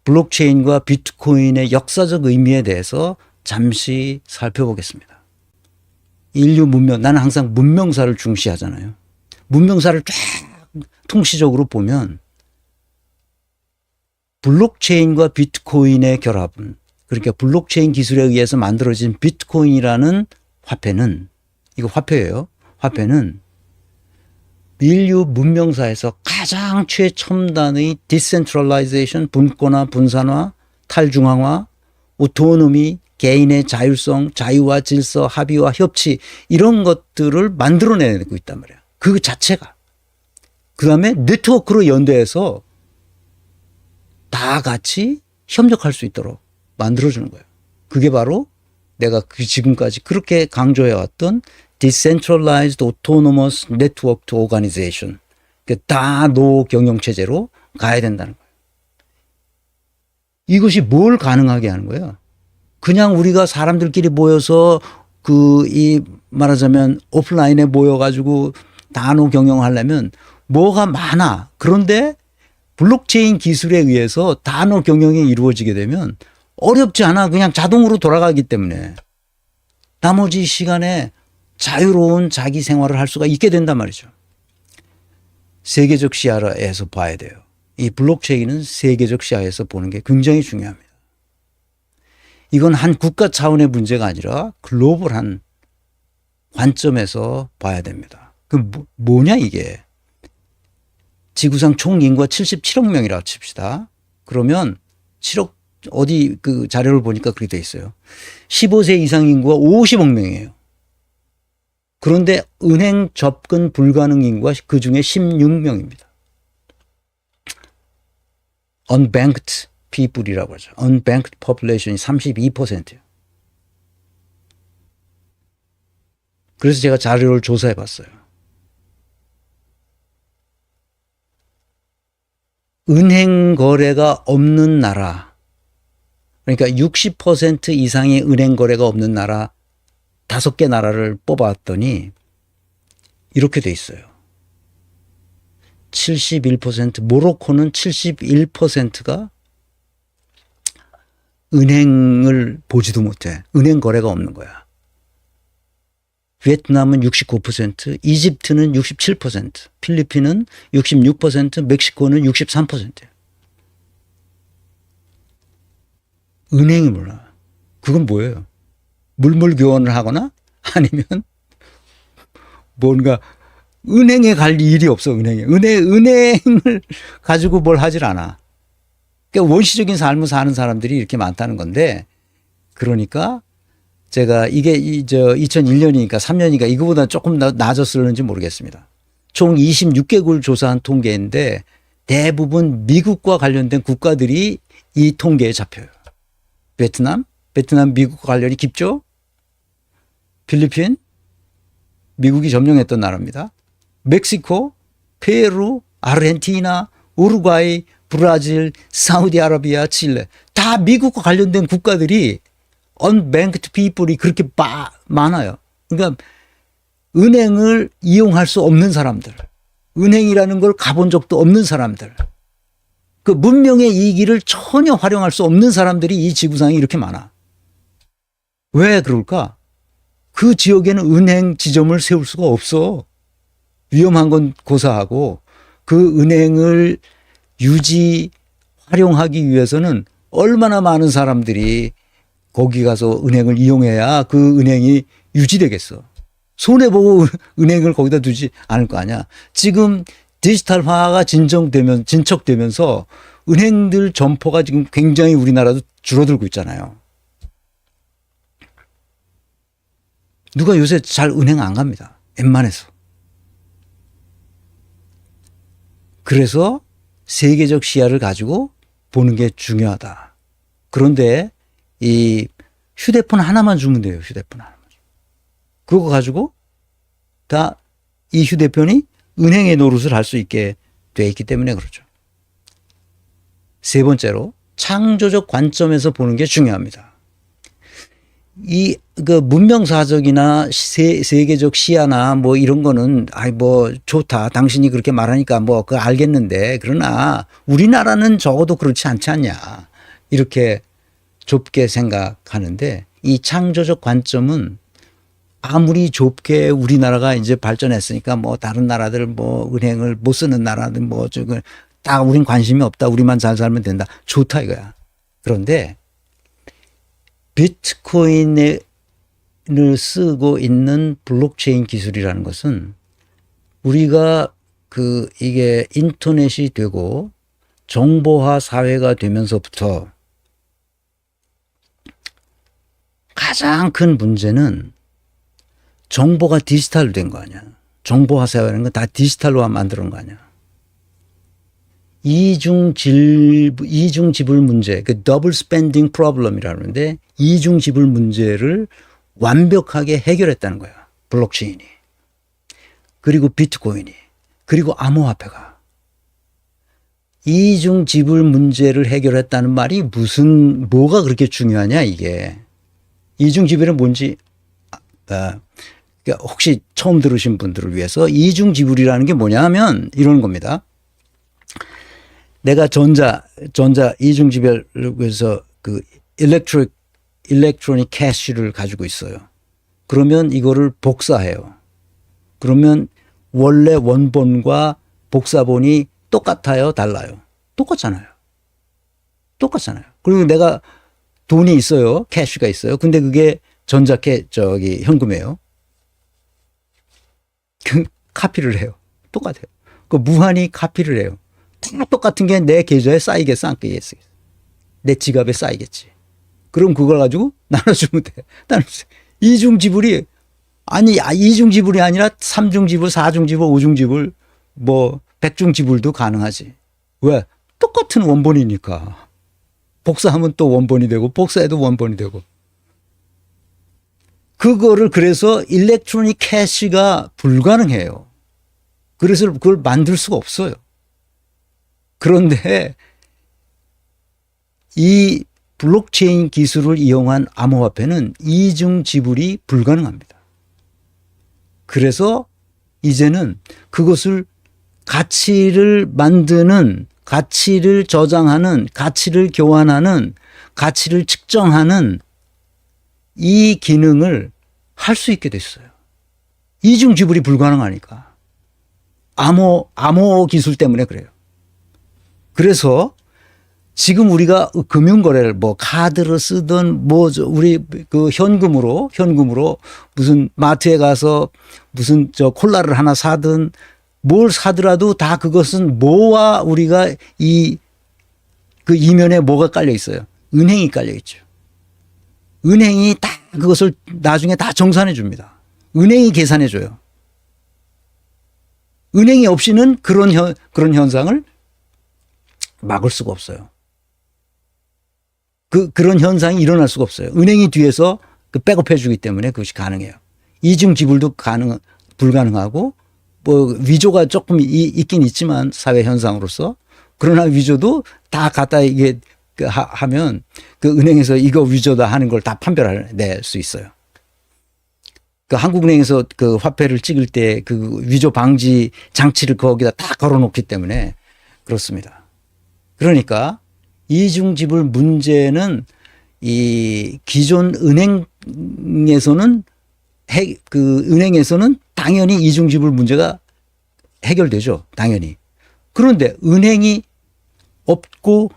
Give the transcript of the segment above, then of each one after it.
블록체인과 비트코인의 역사적 의미에 대해서 잠시 살펴보겠습니다. 인류 문명, 나는 항상 문명사를 중시하잖아요. 문명사를 쫙 통시적으로 보면 블록체인과 비트코인의 결합은, 그러니까 블록체인 기술에 의해서 만들어진 비트코인이라는 화폐는, 이거 화폐예요. 화폐는 인류 문명사에서 가장 최첨단의 디센트럴라이제이션, 분권화, 분산화, 탈중앙화, 오토노미, 개인의 자율성, 자유와 질서, 합의와 협치, 이런 것들을 만들어내고 있단 말이야. 그 자체가. 그 다음에 네트워크로 연대해서 다 같이 협력할 수 있도록 만들어주는 거예요. 그게 바로 내가 지금까지 그렇게 강조해왔던 Decentralized Autonomous Networked Organization. 다 노경영체제로 가야 된다는 거예요. 이것이 뭘 가능하게 하는 거예요? 그냥 우리가 사람들끼리 모여서 말하자면 오프라인에 모여가지고 단호 경영하려면 뭐가 많아. 그런데 블록체인 기술에 의해서 단호 경영이 이루어지게 되면 어렵지 않아. 그냥 자동으로 돌아가기 때문에 나머지 시간에 자유로운 자기 생활을 할 수가 있게 된단 말이죠. 세계적 시야에서 봐야 돼요. 이 블록체인은 세계적 시야에서 보는 게 굉장히 중요합니다. 이건 한 국가 차원의 문제가 아니라 글로벌한 관점에서 봐야 됩니다. 뭐냐 이게. 지구상 총 인구가 77억 명이라고 칩시다. 그러면 7억, 어디 그 자료를 보니까 그렇게 돼 있어요. 15세 이상 인구가 50억 명이에요. 그런데 은행 접근 불가능 인구가 그 중에 16명입니다. Unbanked people이라고 하죠. Unbanked population이 32%예요. 그래서 제가 자료를 조사해 봤어요. 은행 거래가 없는 나라, 그러니까 60% 이상의 은행 거래가 없는 나라 5개 나라를 뽑아왔더니 이렇게 돼 있어요. 71%, 모로코는 71%가 은행을 보지도 못해. 은행 거래가 없는 거야. 베트남은 69%, 이집트는 67%, 필리핀은 66%, 멕시코는 63%예요. 은행이 몰라. 그건 뭐예요? 물물 교환을 하거나 아니면 뭔가 은행에 갈 일이 없어. 은행을 가지고 뭘 하질 않아. 그러니까 원시적인 삶을 사는 사람들이 이렇게 많다는 건데, 그러니까 제가 이게 2001년이니까 3년이니까 이거보다 조금 낮았을는지 모르겠습니다. 총 26개국을 조사한 통계인데 대부분 미국과 관련된 국가들이 이 통계에 잡혀요. 베트남 미국과 관련이 깊죠? 필리핀, 미국이 점령했던 나라입니다. 멕시코, 페루, 아르헨티나, 우루과이, 브라질, 사우디아라비아, 칠레, 다 미국과 관련된 국가들이 unbanked people이 그렇게 많아요. 그러니까 은행을 이용할 수 없는 사람들, 은행이라는 걸 가본 적도 없는 사람들, 그 문명의 이익을 전혀 활용할 수 없는 사람들이 이 지구상에 이렇게 많아. 왜 그럴까? 그 지역에는 은행 지점을 세울 수가 없어. 위험한 건 고사하고, 그 은행을 활용하기 위해서는 얼마나 많은 사람들이 거기 가서 은행을 이용해야 그 은행이 유지되겠어. 손해보고 은행을 거기다 두지 않을 거 아니야. 지금 디지털화가 진척되면서 은행들 점포가 지금 굉장히 우리나라도 줄어들고 있잖아요. 누가 요새 잘 은행 안 갑니다. 웬만해서. 그래서 세계적 시야를 가지고 보는 게 중요하다. 그런데 이 휴대폰 하나만 주면 돼요. 휴대폰 하나만. 그거 가지고 다 이 휴대폰이 은행의 노릇을 할 수 있게 돼 있기 때문에 그렇죠. 세 번째로 창조적 관점에서 보는 게 중요합니다. 그 문명사적이나 세계적 시야나 뭐 이런 거는 뭐 좋다. 당신이 그렇게 말하니까 뭐 그거 알겠는데, 그러나 우리나라는 적어도 그렇지 않지 않냐. 이렇게 좁게 생각하는데 이 창조적 관점은 아무리 좁게 우리나라가 이제 발전했으니까 뭐 다른 나라들 뭐 은행을 못 쓰는 나라들 뭐 저거 다 우린 관심이 없다. 우리만 잘 살면 된다. 좋다 이거야. 그런데 비트코인을 쓰고 있는 블록체인 기술이라는 것은 우리가 이게 인터넷이 되고 정보화 사회가 되면서부터 가장 큰 문제는 정보가 디지털로 된 거 아니야. 정보화 사회라는 건 다 디지털로 만드는 거 아니야. 이중 지불 문제, 그 더블 스펜딩 프로블럼이라는데 이중 지불 문제를 완벽하게 해결했다는 거야. 블록체인이. 그리고 비트코인이. 그리고 암호화폐가. 이중 지불 문제를 해결했다는 말이 뭐가 그렇게 중요하냐 이게. 이중 지불은 뭔지 그러니까 혹시 처음 들으신 분들을 위해서 이중 지불이라는 게 뭐냐 하면 이런 겁니다. 내가 전자 이중 지불에서 그 일렉트로닉 캐시를 가지고 있어요. 그러면 이거를 복사해요. 그러면 원래 원본과 복사본이 똑같아요, 달라요? 똑같잖아요. 그리고 내가 돈이 있어요. 캐시가 있어요. 근데 그게 현금이에요. 카피를 해요. 똑같아요. 그 무한히 카피를 해요. 다 똑같은 게 내 계좌에 쌓이겠어, 안 쌓이겠어? 내 지갑에 쌓이겠지. 그럼 그걸 가지고 나눠주면 돼. 이중 지불이 이중 지불이 아니라 3중 지불, 4중 지불, 5중 지불, 뭐 100중 지불도 가능하지. 왜? 똑같은 원본이니까. 복사하면 또 원본이 되고 복사해도 원본이 되고. 그래서 일렉트로닉 캐시가 불가능해요. 그래서 그걸 만들 수가 없어요. 그런데 이 블록체인 기술을 이용한 암호화폐는 이중 지불이 불가능합니다. 그래서 이제는 그것을 가치를 만드는, 가치를 저장하는, 가치를 교환하는, 가치를 측정하는 이 기능을 할 수 있게 됐어요. 이중 지불이 불가능하니까. 암호 기술 때문에 그래요. 그래서 지금 우리가 금융거래를 뭐 카드를 쓰든 우리 그 현금으로 무슨 마트에 가서 무슨 콜라를 하나 사든 뭘 사더라도 다 그것은 뭐와 우리가 그 이면에 뭐가 깔려 있어요? 은행이 깔려 있죠. 은행이 다 그것을 나중에 다 정산해 줍니다. 은행이 계산해 줘요. 은행이 없이는 그런 현상을 막을 수가 없어요. 그런 현상이 일어날 수가 없어요. 은행이 뒤에서 백업해 주기 때문에 그것이 가능해요. 이중 지불도 불가능하고 뭐 위조가 조금 있긴 있지만 사회 현상으로서 그러나 위조도 다 갖다 이게 하면 그 은행에서 이거 위조다 하는 걸 다 판별해낼 수 있어요. 그 한국은행에서 그 화폐를 찍을 때 그 위조 방지 장치를 거기다 다 걸어놓기 때문에 그렇습니다. 그러니까 이중 지불 문제는 이 기존 은행에서는 당연히 이중 지불 문제가 해결되죠. 당연히. 그런데 은행이 없고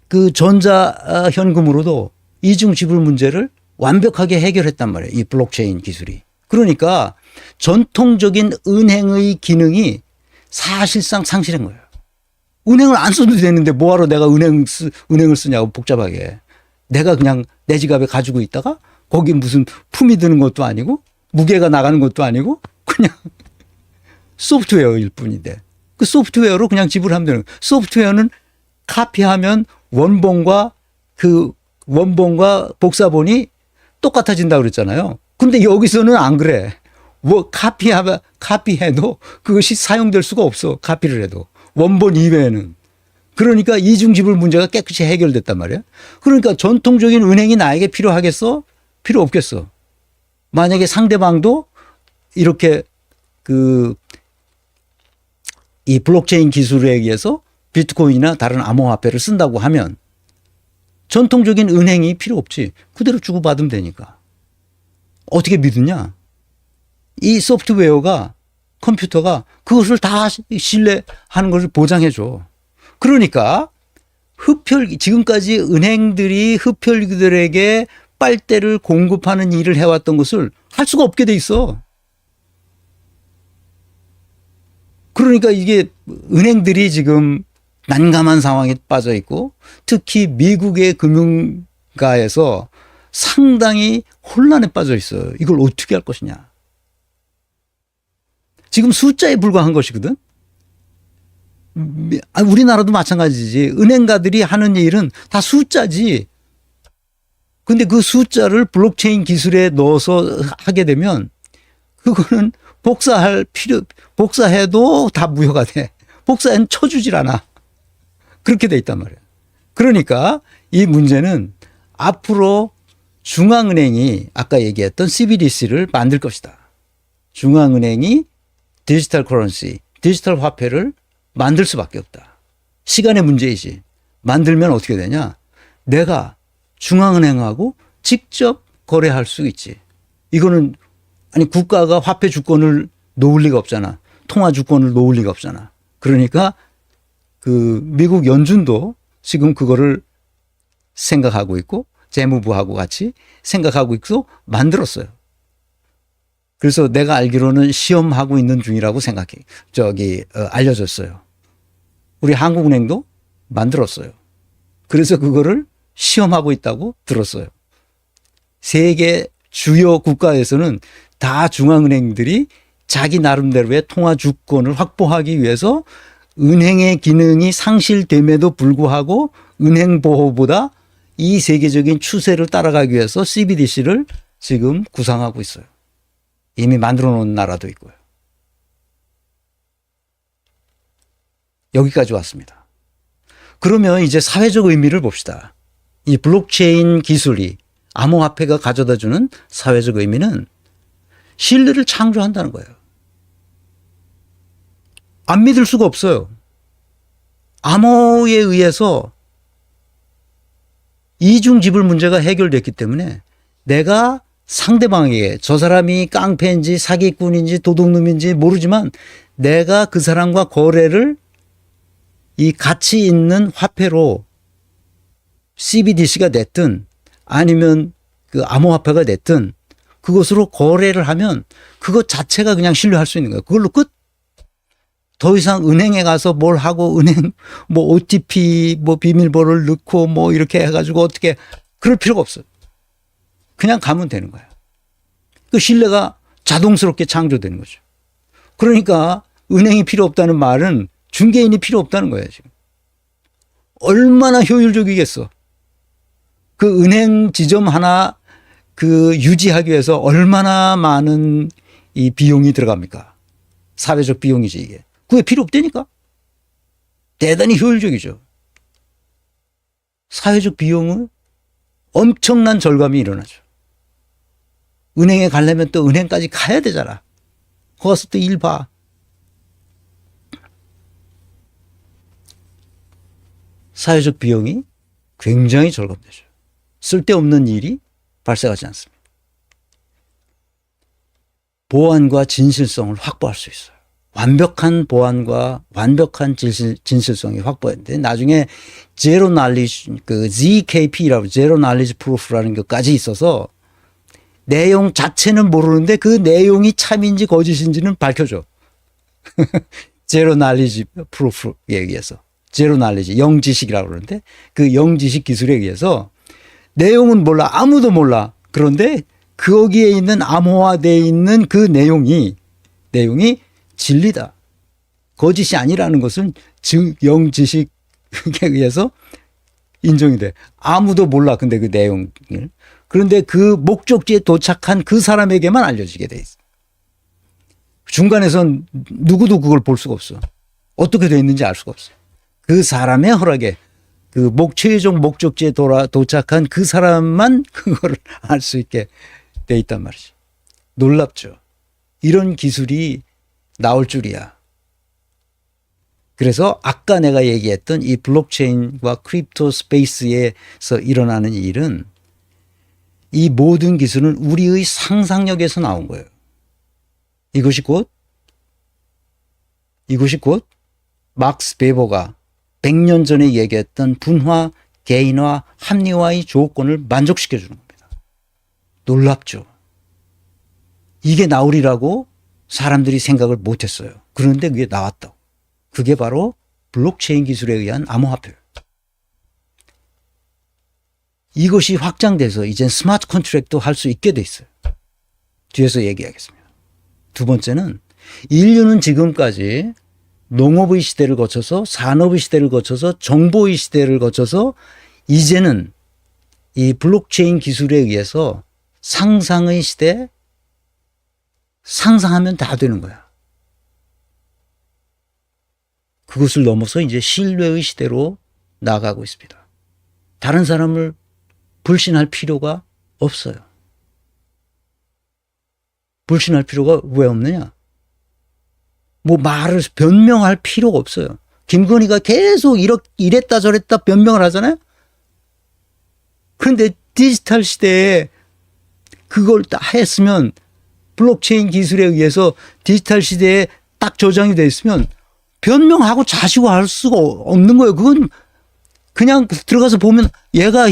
그 전자 현금으로도 이중 지불 문제를 완벽하게 해결했단 말이에요. 이 블록체인 기술이. 그러니까 전통적인 은행의 기능이 사실상 상실한 거예요. 은행을 안 써도 되는데 뭐하러 내가 은행을 쓰냐고 복잡하게. 내가 그냥 내 지갑에 가지고 있다가 거기 무슨 품이 드는 것도 아니고 무게가 나가는 것도 아니고 그냥 소프트웨어일 뿐인데 그 소프트웨어로 그냥 지불하면 되는 거예요. 소프트웨어는 카피하면 원본과 복사본이 똑같아진다고 그랬잖아요. 근데 여기서는 안 그래. 뭐 카피해도 그것이 사용될 수가 없어. 카피를 해도. 원본 이외에는. 그러니까 이중지불 문제가 깨끗이 해결됐단 말이야. 그러니까 전통적인 은행이 나에게 필요하겠어? 필요 없겠어. 만약에 상대방도 이렇게 이 블록체인 기술에 의해서 비트코인이나 다른 암호화폐를 쓴다고 하면 전통적인 은행이 필요 없지. 그대로 주고받으면 되니까. 어떻게 믿느냐? 이 소프트웨어가 컴퓨터가 그것을 다 신뢰하는 것을 보장해 줘. 그러니까 지금까지 은행들이 흡혈귀들에게 빨대를 공급하는 일을 해왔던 것을 할 수가 없게 돼 있어. 그러니까 이게 은행들이 지금 난감한 상황에 빠져 있고 특히 미국의 금융가에서 상당히 혼란에 빠져 있어요. 이걸 어떻게 할 것이냐. 지금 숫자에 불과한 것이거든. 우리나라도 마찬가지지. 은행가들이 하는 일은 다 숫자지. 근데 그 숫자를 블록체인 기술에 넣어서 하게 되면 그거는 복사해도 다 무효가 돼. 복사엔 쳐주질 않아. 그렇게 돼 있단 말이야. 그러니까 이 문제는 앞으로 중앙은행이 아까 얘기했던 CBDC를 만들 것이다. 중앙은행이 디지털 커런시, 디지털 화폐를 만들 수밖에 없다. 시간의 문제이지. 만들면 어떻게 되냐? 내가 중앙은행하고 직접 거래할 수 있지. 이거는 아니 국가가 화폐 주권을 놓을 리가 없잖아. 통화 주권을 놓을 리가 없잖아. 그러니까 그 미국 연준도 지금 그거를 생각하고 있고 재무부하고 같이 생각하고 있고 만들었어요. 그래서 내가 알기로는 시험하고 있는 중이라고 알려졌어요. 우리 한국은행도 만들었어요. 그래서 그거를 시험하고 있다고 들었어요. 세계 주요 국가에서는 다 중앙은행들이 자기 나름대로의 통화 주권을 확보하기 위해서 은행의 기능이 상실됨에도 불구하고 은행 보호보다 이 세계적인 추세를 따라가기 위해서 CBDC를 지금 구상하고 있어요. 이미 만들어 놓은 나라도 있고요. 여기까지 왔습니다. 그러면 이제 사회적 의미를 봅시다. 이 블록체인 기술이 암호화폐가 가져다주는 사회적 의미는 신뢰를 창조한다는 거예요. 안 믿을 수가 없어요. 암호에 의해서 이중지불 문제가 해결됐기 때문에 내가 상대방에게 저 사람이 깡패인지 사기꾼인지 도둑놈인지 모르지만 내가 그 사람과 거래를 이 가치 있는 화폐로 CBDC가 됐든 아니면 그 암호화폐가 됐든 그것으로 거래를 하면 그것 자체가 그냥 신뢰할 수 있는 거예요. 그걸로 끝. 더 이상 은행에 가서 뭘 하고 은행 뭐 OTP 뭐 비밀번호를 넣고 뭐 이렇게 해가지고 어떻게 그럴 필요가 없어요. 그냥 가면 되는 거예요. 그 신뢰가 자동스럽게 창조되는 거죠. 그러니까 은행이 필요 없다는 말은 중개인이 필요 없다는 거예요, 지금. 얼마나 효율적이겠어. 그 은행 지점 하나 그 유지하기 위해서 얼마나 많은 이 비용이 들어갑니까? 사회적 비용이지, 이게. 그게 필요 없다니까? 대단히 효율적이죠. 사회적 비용은 엄청난 절감이 일어나죠. 은행에 가려면 또 은행까지 가야 되잖아. 거기서 또 일 봐. 사회적 비용이 굉장히 절감되죠. 쓸데없는 일이 발생하지 않습니다. 보안과 진실성을 확보할 수 있어요. 완벽한 보안과 완벽한 진실성이 확보했는데 나중에 제로 날리지 그 ZKP라고 제로 날리지 프루프라는 것까지 있어서 내용 자체는 모르는데 그 내용이 참인지 거짓인지는 밝혀줘. 제로 날리지 프루프에 의해서 제로 날리지 영지식이라고 그러는데 그 영지식 기술에 의해서 내용은 몰라. 아무도 몰라. 그런데 거기에 있는 암호화되어 있는 그 내용이 진리다. 거짓이 아니라는 것은 영지식에 의해서 인정이 돼. 아무도 몰라. 근데 그 내용을. 그런데 그 목적지에 도착한 그 사람에게만 알려지게 돼 있어. 중간에선 누구도 그걸 볼 수가 없어. 어떻게 돼 있는지 알 수가 없어. 그 사람의 허락에 그 최종 목적지에 도착한 그 사람만 그거를 알 수 있게 돼 있단 말이지. 놀랍죠. 이런 기술이 나올 줄이야. 그래서 아까 내가 얘기했던 이 블록체인과 크립토 스페이스에서 일어나는 일은 이 모든 기술은 우리의 상상력에서 나온 거예요. 이것이 곧 막스 베버가 100년 전에 얘기했던 분화, 개인화, 합리화의 조건을 만족시켜 주는 겁니다. 놀랍죠. 이게 나오리라고 사람들이 생각을 못했어요. 그런데 그게 나왔다고. 그게 바로 블록체인 기술에 의한 암호화폐예요. 이것이 확장돼서 이젠 스마트 컨트랙도 할 수 있게 돼 있어요. 뒤에서 얘기하겠습니다. 두 번째는 인류는 지금까지 농업의 시대를 거쳐서 산업의 시대를 거쳐서 정보의 시대를 거쳐서 이제는 이 블록체인 기술에 의해서 상상의 시대, 상상하면 다 되는 거야. 그것을 넘어서 이제 신뢰의 시대로 나아가고 있습니다. 다른 사람을 불신할 필요가 없어요. 불신할 필요가 왜 없느냐? 뭐 말을 변명할 필요가 없어요. 김건희가 계속 이랬다 저랬다 변명을 하잖아요. 그런데 디지털 시대에 그걸 딱 했으면 블록체인 기술에 의해서 디지털 시대에 딱 저장이 돼 있으면 변명하고 자시고 할 수가 없는 거예요. 그건 그냥 들어가서 보면 얘가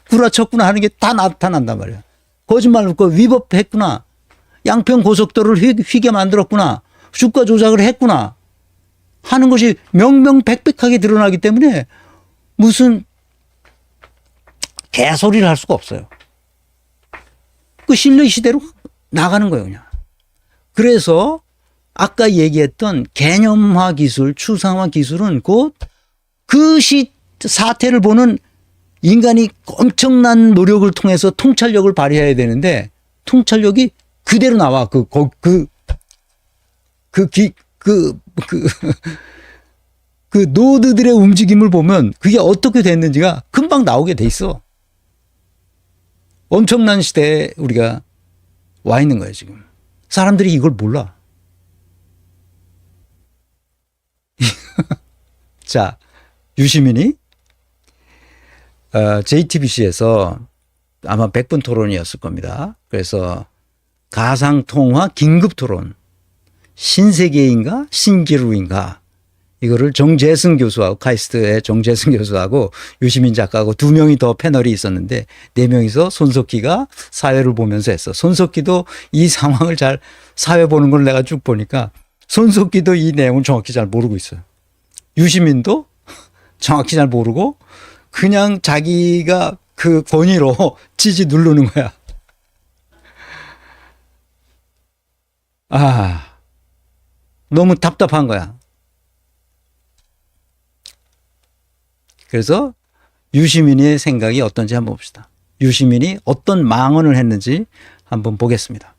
구라쳤구나 하는 게 다 나타난단 말이야. 거짓말 놓고 위법했구나. 양평 고속도로를 휘게 만들었구나. 주가 조작을 했구나 하는 것이 명명백백하게 드러나기 때문에 무슨 개소리를 할 수가 없어요. 그 신뢰 시대로 나가는 거예요, 그냥. 그래서 아까 얘기했던 개념화 기술, 추상화 기술은 곧 그 사태를 보는 인간이 엄청난 노력을 통해서 통찰력을 발휘해야 되는데 통찰력이 그대로 나와. 그 노드들의 움직임을 보면 그게 어떻게 됐는지가 금방 나오게 돼 있어. 엄청난 시대에 우리가 와 있는 거예요, 지금. 사람들이 이걸 몰라. 자, 유시민이 JTBC에서 아마 100분 토론이었을 겁니다. 그래서 가상통화 긴급토론, 신세계인가 신기루인가, 이거를 정재승 교수하고, 카이스트의 정재승 교수하고 유시민 작가하고 두 명이 더 패널이 있었는데 네 명이서 손석희가 사회를 보면서 했어. 손석희도 이 상황을 잘, 사회 보는 걸 내가 쭉 보니까 손석희도 이 내용을 정확히 잘 모르고 있어요. 유시민도 정확히 잘 모르고 그냥 자기가 그 권위로 지지 누르는 거야. 너무 답답한 거야. 그래서 유시민의 생각이 어떤지 한번 봅시다. 유시민이 어떤 망언을 했는지 한번 보겠습니다.